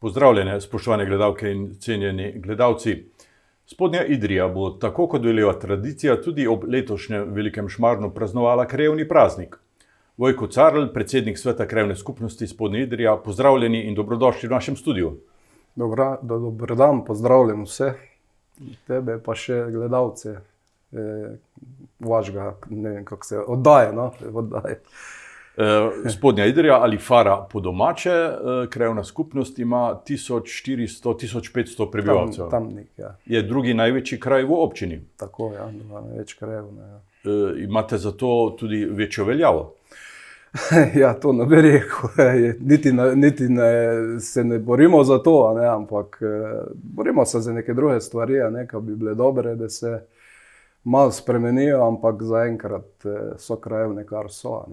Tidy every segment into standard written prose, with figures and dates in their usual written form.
Pozdravljene, spoštovane gledalke in cenjeni gledalci. Spodnja Idrija bo, tako kot veleva tradicija, tudi ob letošnjem velikem Šmarnu praznovala krajevni praznik. Vojko Carl, predsednik Sveta krajevne skupnosti Spodnja Idrija, pozdravljeni in dobrodošli v našem studiu. Dober dan, pozdravljam vse, tebe pa še gledalce vašega, ne vem kako se oddaje. Spodnja Idrija ali Fara po domače, krajevna skupnost ima 1400–1500 prebivalcev. Tam nekaj, ja. Je drugi največji kraj v občini. Tako, ja, več krajevna, ja. Imate zato tudi večjo veljavo? Ja, to ne bi rekel. Niti se ne borimo za to, ampak borimo se za neke druge stvari, ki bi bile dobre, da se malo spremenijo, ampak zaenkrat so krajevne, kar so.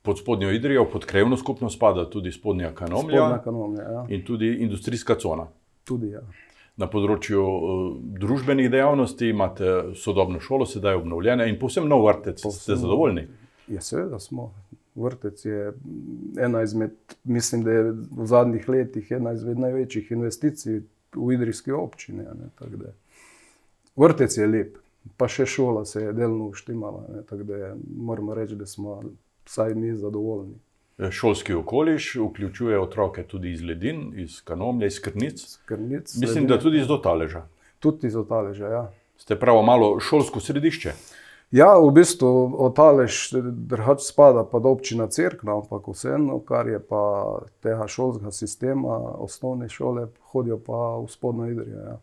Pod Spodnjo Idrijo, pod krajevno skupnost spada tudi Spodnja Kanomlja, ja. In tudi industrijska cona. Tudi, ja. Na področju družbenih dejavnosti imate sodobno šolo, sedaj obnovljene, in povsem nov vrtec. Ste zadovoljni? Ja, seveda smo. Vrtec je ena izmed, mislim, da je v zadnjih letih ena izmed največjih investicij v idrijski občini. Vrtec je lep, pa še šola se je delno uštimala, tako da moramo reči, da smo vsaj mi zadovoljni. Šolski okoliš vključuje otroke tudi iz Ledin, iz Kanomlja, iz Krnic. Mislim, Ledin, da tudi iz Otaleža. Tudi iz Otaleža, ja. Ste pravo malo šolsko središče? Ja, v bistvu Otalež drugače spada pod občina Cerkna, ampak vseeno, kar je pa tega šolskega sistema, osnovne šole hodijo pa v Spodnjo Idrijo, ja.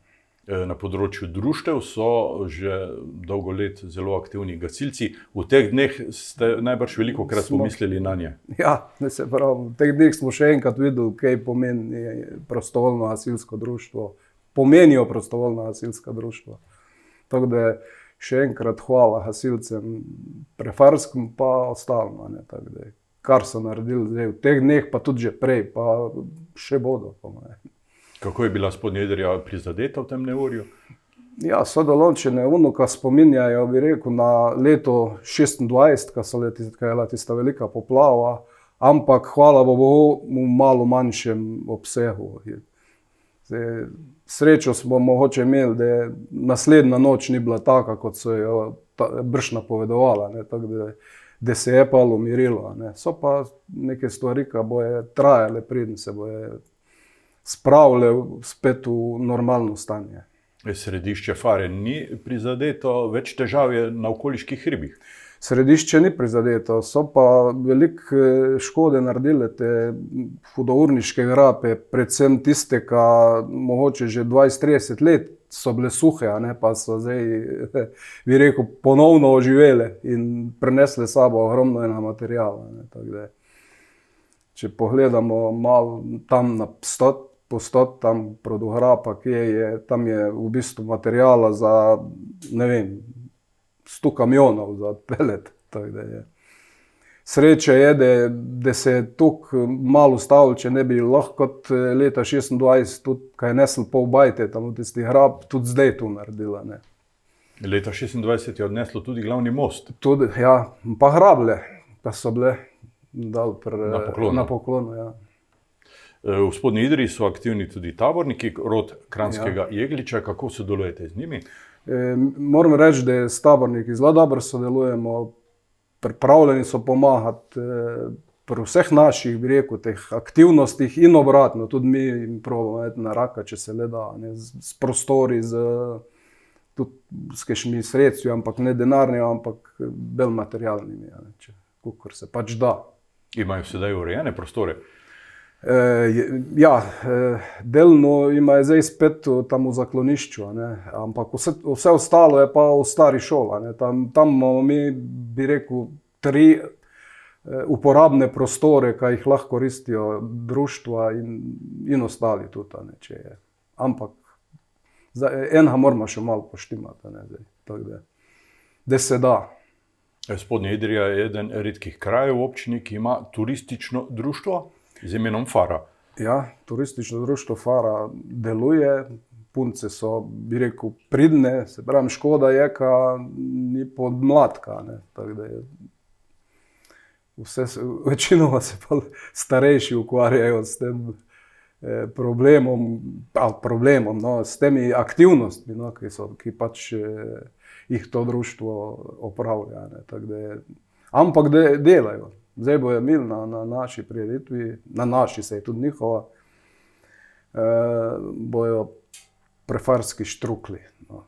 Na področju društev so že dolgo let zelo aktivni gasilci. V teh dneh ste najbrž velikokrat pomislili nanje. Ja, se pravi, v teh dneh smo še enkrat videli, kaj pomeni prostovoljno gasilsko društvo. Pomenijo prostovoljna gasilska društva. Tako da še enkrat hvala gasilcem, prefarskim pa ostalim. Kar so naredili zdaj v teh dneh, pa tudi že prej, pa še bodo. Kako je bila Spodnja Idrija prizadeta v tem neurju? Ja, so določene unuka spominjajo, bi rekel, na leto 26, ko je bila tista velika poplava, ampak hvala Bogu v malo manjšem obsegu. Srečo smo mogoče imeli, da naslednja noč ni bila taka, kot so jo brž napovedovala, tako da se je pa umirilo. So pa neke stvari, ki bojo trajale, preden se bojo spravile spet v normalno stanje. Središče Fare ni prizadeto, več težav je na okoliških hribih. Središče ni prizadeto, so pa veliko škode naredile te hudourniške grape, predvsem tiste, ki mogoče že 20–30 let so bile suhe, pa so zdaj, bi rekel, ponovno oživele in prinesle sabo ogromno materijala. Če pogledamo malo tam na Postot, tam Prodograpa, tam je v bistvu materijala za, ne vem, 100 kamionov za odpelet. Sreče je, da se je toliko malo ustavilo, če ne bi lahko kot leta 26, tudi kaj nesel pol bajte, tam v tisti grab, tudi zdaj to naredila. Leta 26 je odneslo tudi glavni most. Tudi, ja, pa grable, pa so bile dal na poklonu, ja. V Spodnji Idriji so aktivni tudi taborniki, rod Kranjskega Jegliča. Kako sodelujete z njimi? Moram reči, da s taborniki zelo dobro sodelujemo, pripravljeni so pomagati pri vseh naših, bi rekel, teh aktivnostih in obratno. Tudi mi jim probamo na raka, če se le da, s prostori, tudi s kakšnimi sredstvi, ampak ne denarnimi, ampak bolj materialnimi, kakor se pač da. Imajo sedaj urejene prostore? Ja, delno imajo zdaj spet tam v zaklonišču, ampak vse ostalo je pa v stari šoli. Tam imamo mi, bi rekel, 3 uporabne prostore, ki jih lahko koristijo društva in ostali tudi, če je. Ampak enega moramo še malo poštimati, da se da. Spodnja Idrija je eden redkih krajev v občini, ki ima turistično društvo z imenom Fara. Ja, turistično društvo Fara deluje, punce so, bi rekel, pridne, se pravi, škoda je, ka ni podmladka, tako da je večinoma se pa starejši ukvarjajo s tem problemom, no, s temi aktivnostmi, no, ki pač jih to društvo opravlja. Ne, ampak delajo. Zdaj bojo imeli na naši prireditvi, na naši se je tudi njihova, bojo prefarski štrukli. No,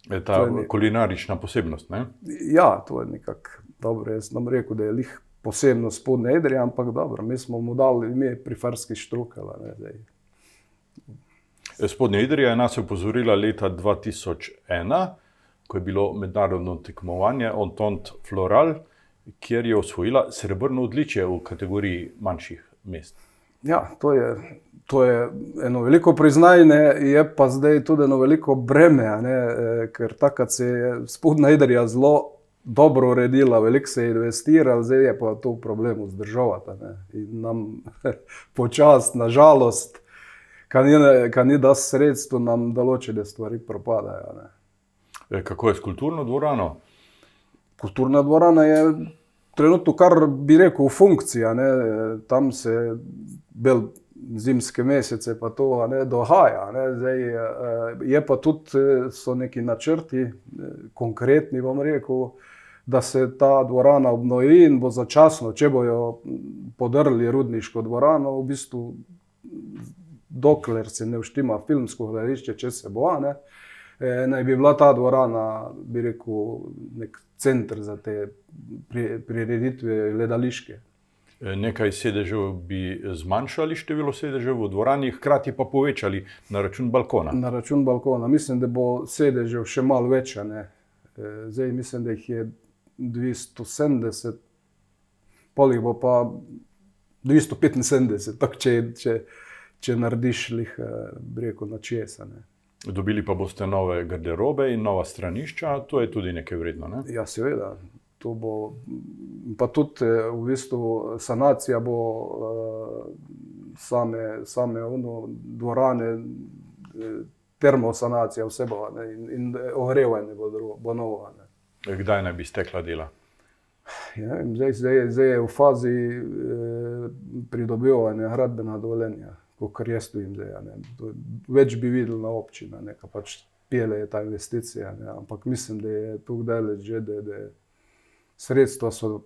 Je ta kulinarična posebnost, ne? Ja, to je nekako dobro. Jaz nam rekel, da je lih posebno Spodnja Idrija, ampak dobro, mi smo mu dali ime prefarski štrukelj. Spodnja Idrija je nas opozorila leta 2001, ko je bilo mednarodno tekmovanje Entente Floral, kjer je osvojila srebrno odličje v kategoriji manjših mest. Ja, to je eno veliko priznanje, je pa zdaj tudi eno veliko breme, ker takrat se je Spodnja Idrija zelo dobro uredila, veliko se je investiralo, zdaj je pa to problem vzdrževati. In nam počasi, na žalost, kad ni da sredstvo, nam določene stvari propadajo. Kako je s kulturno dvorano? Kulturna dvorana je trenutno, kar bi rekel, v funkciji. Tam se bolj zimske mesece pa to dogaja. Zdaj, je pa tudi, so neki načrti, konkretni, bom rekel, da se ta dvorana obnovi in bo začasno, če bojo podrli rudniško dvorano, v bistvu, dokler se ne vštima filmsko gledališče, če se bo, naj bi bila ta dvorana, bi rekel, nek center za te prireditve gledališke. Nekaj sedežev bi zmanjšali število sedežev v dvorani, hkrati pa povečali na račun balkona. Na račun balkona. Mislim, da bo sedežev še malo več. Zdaj mislim, da jih je 270, polih bo pa 275, tako če narediš lih, bi rekel, na česa. Dobili pa boste nove garderobe in nova stranišča, to je tudi nekaj vredno, ne? Ja, seveda. To bo, pa tudi v bistvu sanacija bo same dvorane, termosanacija vse bo, in ogrevanje bo novo. Kdaj naj bi stekla dela? Ja, zdaj je v fazi pridobivanja gradbenega dovoljenja, kakor jaz stojim zdaj. Več bi videl na občina, neka pač pele je ta investicija, ampak mislim, da je tukaj daleč že, da sredstva so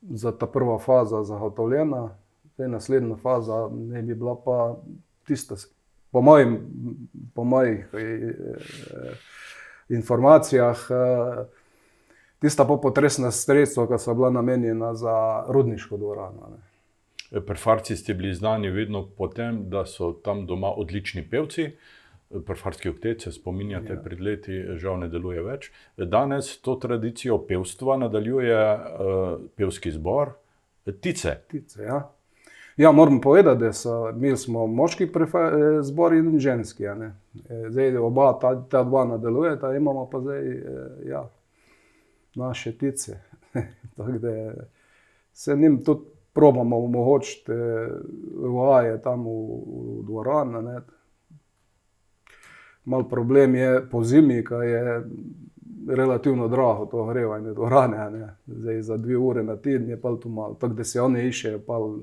za ta prva faza zagotovljena, zdaj naslednja faza ne bi bila pa tista, po mojih informacijah, tista popotresna sredstva, ki so bila namenjena za rudniško dvorano. Prefarci ste bili znani vedno po tem, da so tam doma odlični pevci. Prefarski oktet, se spominjate, ja. Pred leti žal ne deluje več. Danes to tradicijo pevstva nadaljuje pevski zbor Tice. Tice, ja. Ja, moram povedati, da imeli smo moški zbor in ženski. Zdaj oba ta dva nadaljujeta, imamo pa zdaj naše Tice. Tako da se njim tudi probamo omogočiti vaje tam v dvorani. Mal problem je po zimi, ko je relativno drago to ogrevanje dvorane. Zdaj za 2 ure na teden je pa to malo. Tako da se one iščejo pa v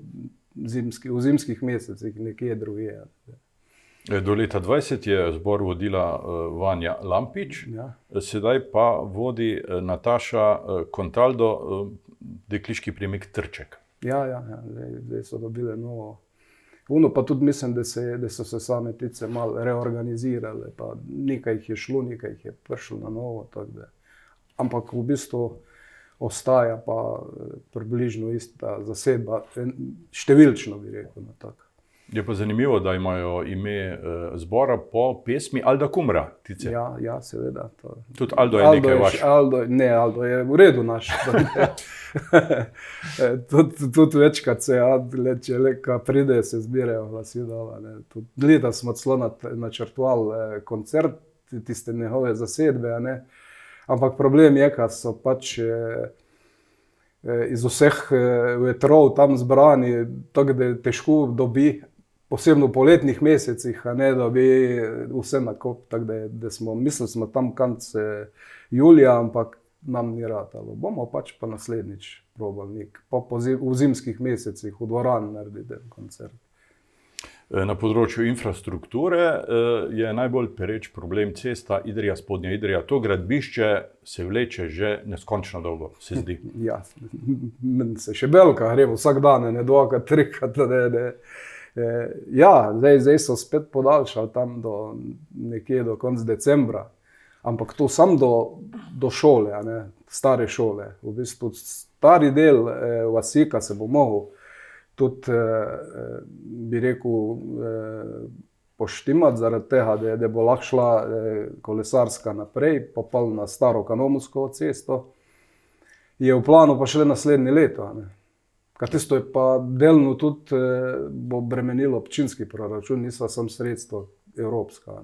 zimskih mesecih nekje drugje. Do leta 2020 je zbor vodila Vanja Lampič, ja. Sedaj pa vodi Nataša Kontaldo, dekliški priimek Trček. Ja, zdaj so dobile novo. Pa tudi mislim, da so se same Tice malo reorganizirale, pa nekaj jih je šlo, nekaj jih je prišlo na novo. Ampak v bistvu ostaja pa približno ista zasedba, številčno bi rekel. Je pa zanimivo, da imajo ime zbora po pesmi Alda Kumra, Tice. Ja, seveda. Tudi Aldo je nekaj vaš. Aldo je v redu naš. Tudi večkrat se, če pride, se zbirajo glasi dala. Leta smo celo načrtovali koncert, tiste njegove zasedbe, ampak problem je, kad so pač iz vseh vetrov tam zbrani, tako da težko dobi, posebno v poletnih mesecih, da bi vse nakop, tako da smo, mislili smo tam konec julija, ampak nam ni ratalo. Bomo pač pa naslednjič probali v zimskih mesecih v dvorani narediti koncert. Na področju infrastrukture je najbolj pereč problem cesta Idrija-Spodnja Idrija. To gradbišče se vleče že neskončno dolgo, se zdi. Ja, meni se še belka gre vsak dan, ne dvakrat, trikrat. Ja, zdaj so spet podaljšali tam nekje do konca decembra, ampak to samo do šole, stare šole. V bistvu stari del Vasika se bo mogel tudi, bi rekel, poštimati zaradi tega, da bo lahko šla kolesarska naprej, pa na staro Kanomovsko cesto. Je v planu pa šele naslednje leto. Kaj tisto je pa delno tudi bo bremenilo občinski proračun, niso samo sredstva evropska.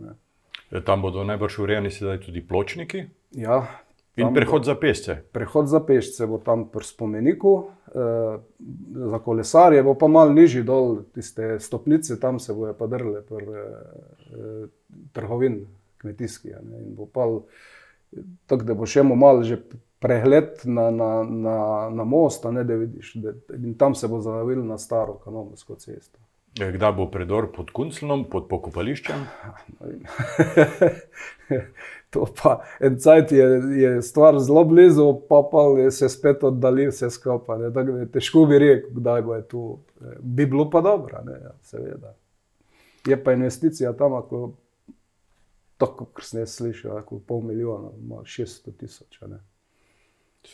Tam bodo najbrž urejeni sedaj tudi pločniki. Ja. In prehod za pešce. Prehod za pešce bo tam pri spomeniku, za kolesarje bo pa malo nižji dol, tiste stopnice, tam se bojo pa drle pri trgovin kmetijski. In bo pa tako, da bo še malo že pregled na most, da vidiš, in tam se bo zavil na staro Kanomovsko cesto. Kdaj bo predor pod Kunclnom, pod pokopališčem? To pa en cajt je stvar zelo blizu, pa se spet oddali vse skupaj. Težko bi rekel, kdaj bo je tu. Bi bilo pa dobro, seveda. Je pa investicija tam, tako kot sem jaz slišal, 500 000, 600 000.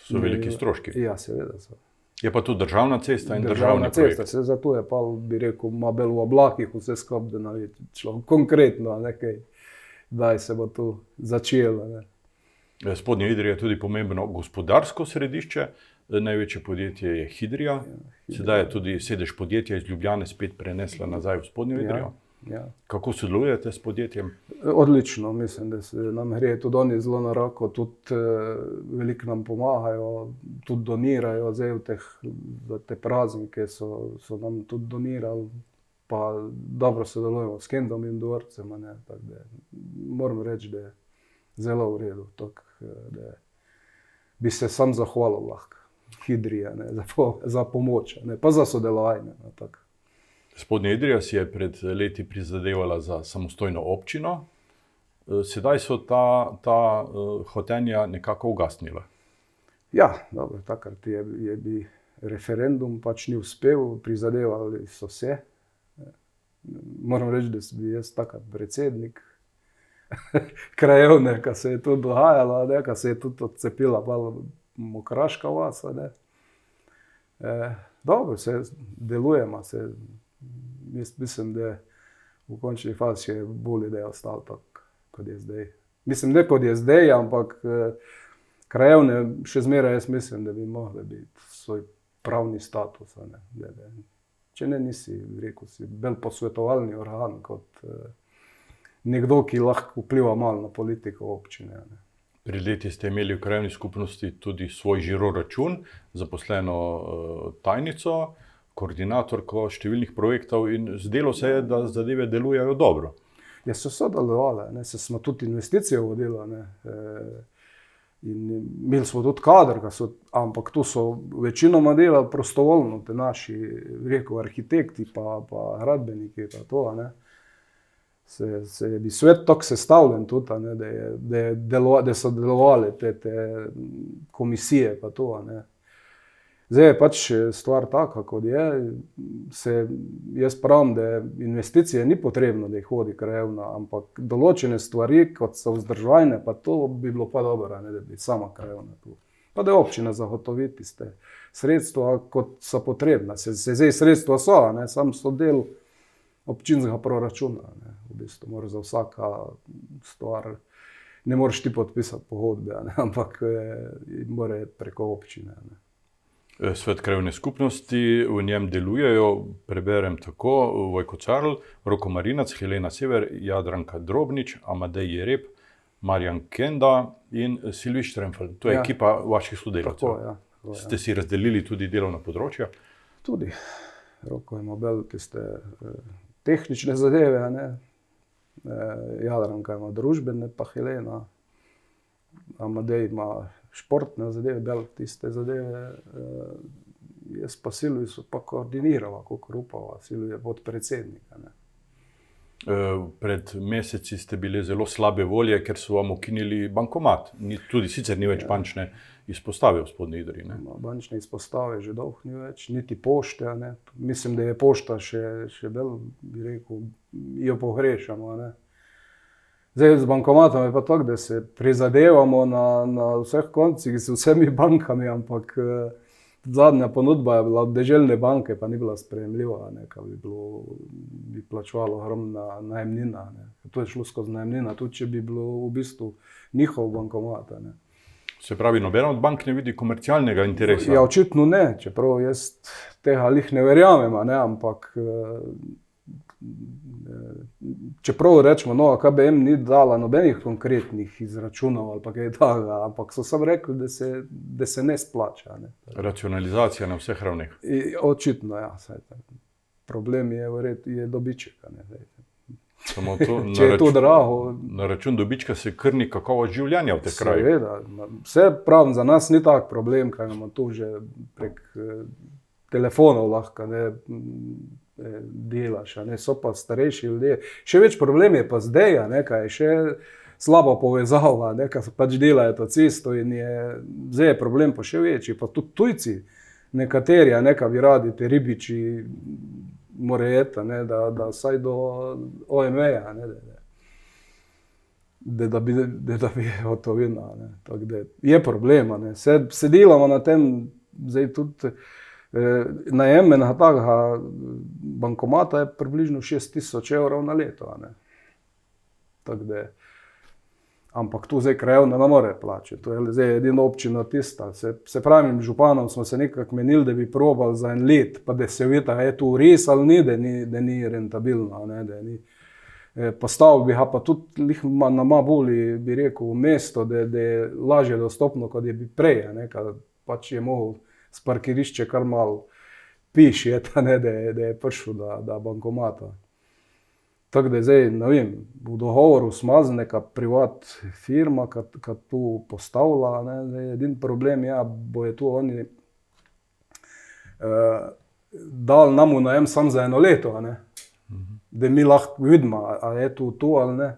So veliki stroški. Ja, seveda so. Je pa tu državna cesta in državna cesta. Zato je pa, bi rekel, malo v oblakih vse skupaj, da ne človek konkretno nekaj, kdaj se bo tu začelo. Spodnja Idrija je tudi pomembno gospodarsko središče. Največje podjetje je Hidrija. Sedaj je tudi sedež podjetja iz Ljubljane spet prenesla nazaj v Spodnjo Idrijo. Ja. Kako sodelujete s podjetjem? Odlično, mislim, da se nam gre tudi oni zelo na roko, tudi veliko nam pomagajo, tudi donirajo, zdaj v te praznike so nam tudi donirali, pa dobro sodelujemo s Kendom in dvorcem, tako da moram reči, da je zelo v redu, tako da bi se sam zahvalil lahko Hidrija za pomoč, pa za sodelovanje, tako. Spodnja Idrija si je pred leti prizadevala za samostojno občino. Sedaj so ta hotenja nekako ugasnila. Ja, dobro, takrat je bil referendum, pač ni uspel, prizadevali so se. Moram reči, da sem bil jaz takrat predsednik krajevne, ko se je to dogajalo, ko se je tudi odcepila Mokraška vas. Dobro, se delujemo, jaz mislim, da v končni fazi je bolje, da je ostalo tako, kot je zdaj. Mislim, ne kot je zdaj, ampak krajevne še zmeraj jaz mislim, da bi mogli biti svoj pravni status. Če ne, nisi, rekel si, bolj posvetovalni organ kot nekdo, ki lahko vpliva malo na politiko občine. Pred leti ste imeli v krajevni skupnosti tudi svoj žiroračun, zaposleno tajnico, koordinatorko številnih projektov in zdelo se je, da zadeve delujejo dobro. Ja, so sodelovali, smo tudi investicije vodili, in imeli smo tudi kader, ampak to so večinoma delali prostovoljno, te naši, rekel, arhitekti pa gradbeniki pa to, se je bi svet tako sestavljen tudi, da so delovali te komisije pa to, Zdaj je pač stvar taka, kot je. Jaz pravim, da investicije ni potrebno, da jih vodi krajevna, ampak določene stvari, kot so vzdrževanje, pa to bi bilo pa dobro, da bi sama krajevna tu. Pa da občina zagotovi tiste sredstva, kot so potrebna. Zdaj sredstva so, samo so del občinskega proračuna. V bistvu mora za vsaka stvar, ne moreš ti podpisati pogodbe, ampak mora preko občine. Svet krajevne skupnosti, v njem delujejo, preberem tako, Vojko Carl, Roko Marinac, Helena Sever, Jadranka Drobnič, Amadej Jereb, Marjan Kenda in Silvi Štremfelj. To je ekipa vaših sodelavcev. Tako, ja. Ste si razdelili tudi delovna področja? Tudi. Roko ima bolj tiste tehnične zadeve, Jadranka ima družbene, pa Helena. Amadej ima športne zadeve, bolj tiste zadeve. Jaz pa Silvi so pa koordinirala, kako upava. Silvi je podpredsednika. Pred meseci ste bili zelo slabe volje, ker so vam ukinili bankomat. Tudi sicer ni več bančne izpostave v Spodnji Idriji. Bančne izpostave že dolgo ni več, niti pošte. Ne. Mislim, da je pošta še bolj, bi rekel, jo pogrešamo. Ne. Zdaj, z bankomatom je pa tako, da se prizadevamo na vseh koncih z vsemi bankami, ampak zadnja ponudba je bila od deželne banke, pa ni bila sprejemljiva, kaj bi plačevalo ogromna najemnina. Ne. To je šlo skozi najemnina, tudi če bi bilo v bistvu njihov bankomat. Ne. Se pravi, nobena od bank ne vidi komercialnega interesa? Ja, očitno ne, čeprav jaz tega lih ne verjamem, ne, ampak čeprav rečemo, no, KBM ni dala nobenih konkretnih izračunov ali pa kaj takega, ampak so samo rekli, da se ne splača. Ne. Racionalizacija na vseh ravneh? Očitno, ja. Problem je dobiček. Ne. Samo to, če je to drago. Na račun dobička se krni kakovost življenja v teh krajih. Seveda. Vse pravim, za nas ni tak problem, kaj imamo tu že prek telefonov lahko delaš. Ne. So pa starejši ljudje. Še več problem je pa zdaj, kaj je še slaba povezava, kaj pač delajo to cesto in zdaj je problem pa še večji. Pa tudi tujci, nekateri, kaj bi radi, te ribiči, morajo eti, da vsaj do OME-ja, da bi gotovina. Je problem. Se delamo na tem, zdaj tudi najem enega takega bankomata je približno 6.000 evrov na leto. Ampak tu zdaj krajevna ne more plačati. To je zdaj edina občina tista. Se pravim, županom smo se nekako menili, da bi probali za en let, pa da se vidi, je tu res ali ni, da ni rentabilno. Postavil bi ga pa tudi na malo bolj, bi rekel, mesto, da je lažje dostopno, kot je bi prej. Pač je mogel s parkirišče kar malo piši, da je prišel do bankomata. Tako da zdaj, ne vem, v dogovoru smo z neka privat firma, ki tu postavlja. Edin problem je, bo je tu oni dali nam v najem samo za eno leto, da mi lahko vidimo, ali je tu ali ne.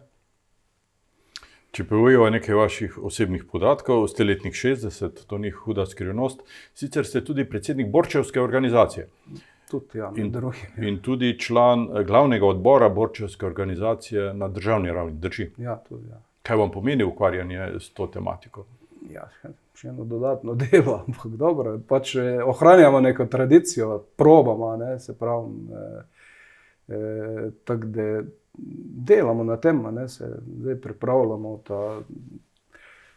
Če povejva nekaj vaših osebnih podatkov, ste letnik 60, to ni huda skrivnost, sicer ste tudi predsednik Borčevske organizacije. Tudi, ja, in tudi član glavnega odbora Borčevske organizacije na državni ravni, drži? Ja, tudi, ja. Kaj vam pomeni ukvarjanje s to tematiko? Ja, še eno dodatno delo, ampak dobro, pač ohranjamo neko tradicijo, probamo, se pravim, tako da delamo na tem, se zdaj pripravljamo ta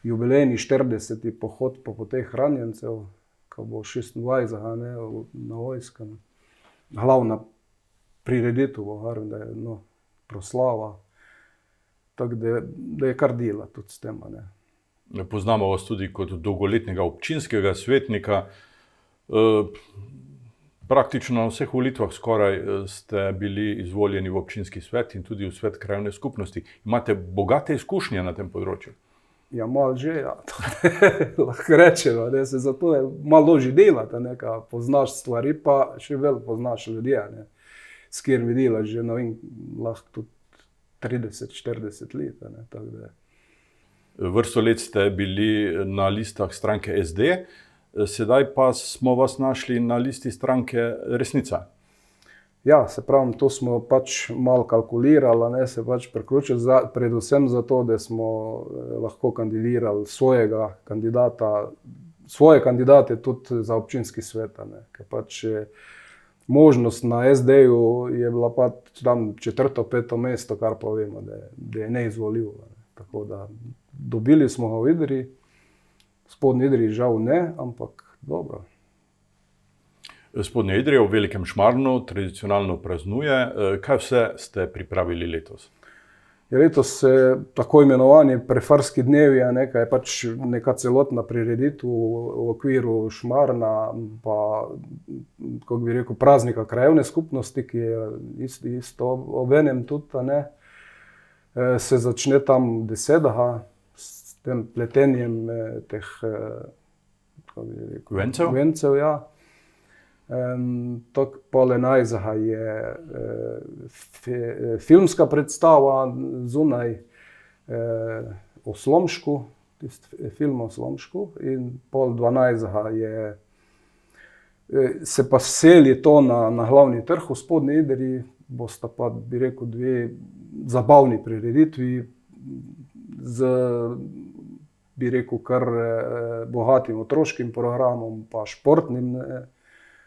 jubilejni 40. pohod po poteh ranjencev, ko bo 26. na vojskem. Glavna prireditev bo, da je proslava, tako da je kar dela tudi s tem. Poznamo vas tudi kot dolgoletnega občinskega svetnika. Praktično na vseh volitvah skoraj ste bili izvoljeni v občinski svet in tudi v svet krajevne skupnosti. Imate bogate izkušnje na tem področju? Ja, malo že, ja. Lahko rečemo, da se zato je malo že delati, poznaš stvari, pa še veliko poznaš ljudje, s katerimi delaš že, ne vem, lahko tudi 30-40 let. Vrsto let ste bili na listah stranke SD, sedaj pa smo vas našli na listi stranke Resnica. Ja, se pravim, to smo pač malo kalkulirali, se pač priključili, predvsem zato, da smo lahko kandidirali svojega kandidata, svoje kandidate tudi za občinski svet. Ker pač možnost na SD-ju je bila pač tam 4., 5. mesto, kar pa vemo, da je neizvoljivo. Tako da dobili smo ga v Idriji, Spodnji Idriji žal ne, ampak dobro. Spodnja Idrija v Velikem Šmarnu tradicionalno praznuje. Kaj vse ste pripravili letos? Letos se tako imenovani prefarski dnevi, je pač neka celotna prireditev v okviru Šmarna, pa, kako bi rekel, praznika krajevne skupnosti, ki je isto obenem tudi, se začne tam 10. s tem pletenjem teh, kako bi rekel, vencev, ja. Poleg najzga je filmska predstava zunaj o Slomšku, tisti film o Slomšku, in pol 12. Se pa seli to na glavni trg v Spodnji Idriji, bosta pa, bi rekel, dve zabavni prireditvi z, bi rekel, kar bogatim otroškim programom, pa športnim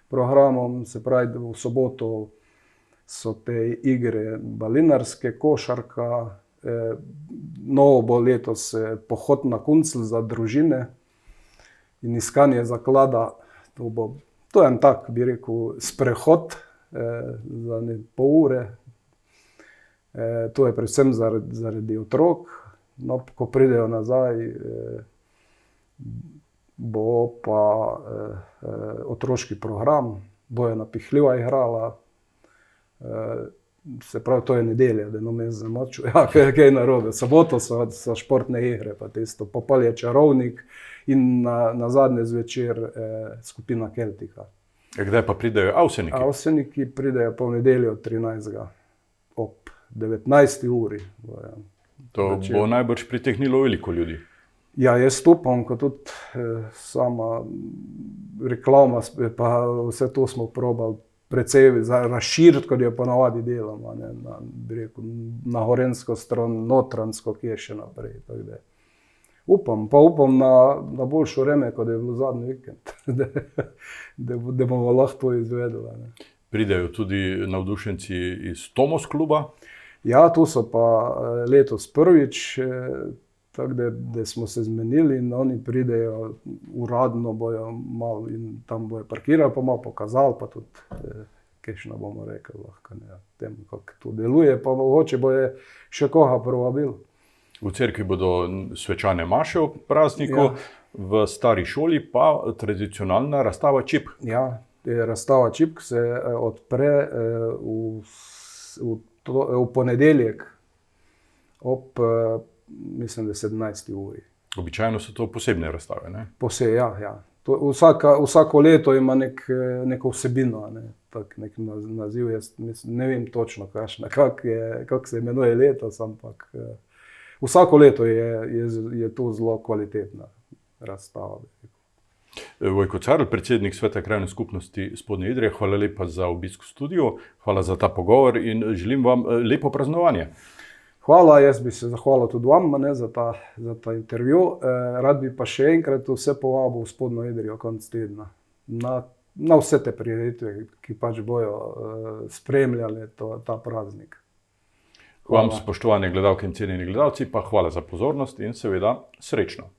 programom. Se pravi, v soboto so te igre balinarske, košarka, novo bo letos pohod na Kuncl za družine in iskanje zaklada. To je en tak, bi rekel, sprehod za pol ure. To je predvsem zaradi otrok. No, ko pridejo nazaj, bo pa otroški program, bojo napihljiva igrala. Se pravi, to je nedelja, da mes za noč. Ja, kaj narobe. Soboto so športne igre, pa tisto. Popol je Čarovnik in na zadnje zvečer skupina Keltika. Kdaj pa pridejo Avseniki? Avseniki pridejo po nedeljo 13. ob 19. uri. To bo najbrž pritegnilo veliko ljudi. Ja, jaz upam, ko tudi sama reklama, pa vse to smo probali precej razširiti, kot jo ponavadi delamo, na gorenjsko stran, Notranjsko, kje še naprej. Upam na boljšo vreme, kot je bilo zadnji vikend, da bomo lahko to izvedeli. Pridejo tudi navdušenci iz Tomos kluba? Ja, tu so pa letos prvič, tako da smo se zmenili in oni pridejo uradno, bojo malo in tam bojo parkirali, pa malo pokazali, pa tudi kakšno bomo rekli lahko, tem, kako to deluje, pa mogoče bojo še koga povabili. V cerkvi bodo svečane maše ob prazniku, v stari šoli pa tradicionalna razstava čipk. Ja, razstava čipk se odpre v ponedeljek ob, mislim, da 17. uri. Običajno so to posebne razstave, ne? Ja. Vsako leto ima neko vsebino, tak nek naziv, jaz ne vem točno, kako se imenuje letos, ampak vsako leto je to zelo kvalitetna razstava. Vojko Carl, predsednik Sveta krajevne skupnosti Spodnje Idrije, hvala lepa za obisk v studiu, hvala za ta pogovor in želim vam lepo praznovanje. Hvala, jaz bi se zahvalil tudi vam za ta intervju. Rad bi pa še enkrat vse povabil v Spodnjo Idrijo konec tedna. Na vse te prireditve, ki pač bojo spremljali ta praznik. Vam, spoštovane gledalke in cenjeni gledalci, pa hvala za pozornost in seveda srečno.